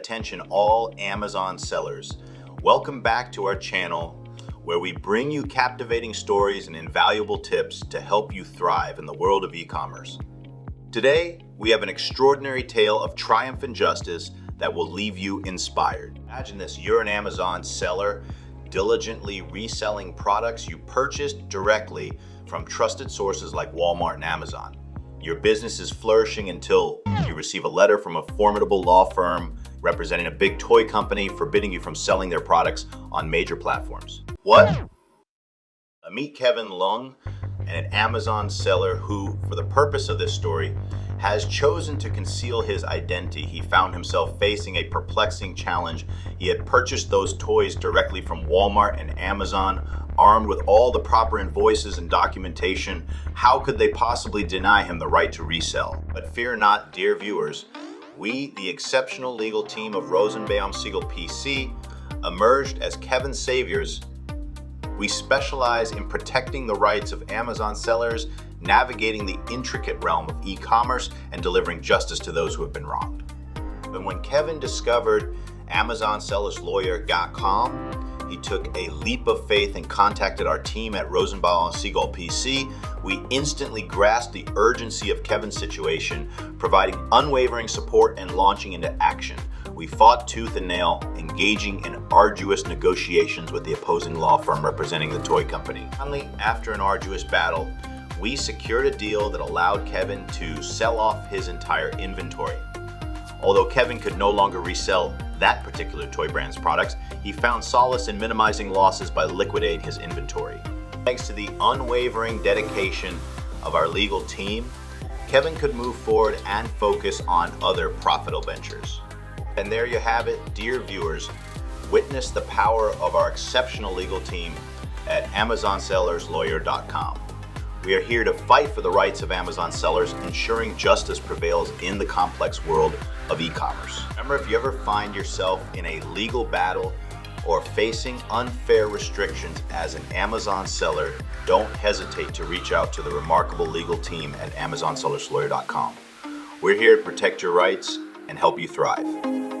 Attention all Amazon sellers. Welcome back to our channel where we bring you captivating stories and invaluable tips to help you thrive in the world of e-commerce. Today, we have an extraordinary tale of triumph and justice that will leave you inspired. Imagine this, you're an Amazon seller diligently reselling products you purchased directly from trusted sources like Walmart and Amazon. Your business is flourishing until you receive a letter from a formidable law firm representing a big toy company forbidding you from selling their products on major platforms. What? Meet Kevin Lung, an Amazon seller who, for the purpose of this story, has chosen to conceal his identity. He found himself facing a perplexing challenge. He had purchased those toys directly from Walmart and Amazon, armed with all the proper invoices and documentation. How could they possibly deny him the right to resell? But fear not, dear viewers. We, the exceptional legal team of Rosenbaum Siegel PC, emerged as Kevin's saviors. We specialize in protecting the rights of Amazon sellers, navigating the intricate realm of e-commerce, and delivering justice to those who have been wronged. But when Kevin discovered AmazonSellersLawyer.com, he took a leap of faith and contacted our team at Rosenbaum Siegel PC. We instantly grasped the urgency of Kevin's situation, providing unwavering support and launching into action. We fought tooth and nail, engaging in arduous negotiations with the opposing law firm representing the toy company. Finally, after an arduous battle, we secured a deal that allowed Kevin to sell off his entire inventory. Although Kevin could no longer resell that particular toy brand's products, he found solace in minimizing losses by liquidating his inventory. Thanks to the unwavering dedication of our legal team, Kevin could move forward and focus on other profitable ventures. And there you have it, dear viewers. Witness the power of our exceptional legal team at AmazonSellersLawyer.com. We are here to fight for the rights of Amazon sellers, ensuring justice prevails in the complex world of e-commerce. Remember, if you ever find yourself in a legal battle or facing unfair restrictions as an Amazon seller, don't hesitate to reach out to the remarkable legal team at AmazonSellersLawyer.com. We're here to protect your rights and help you thrive.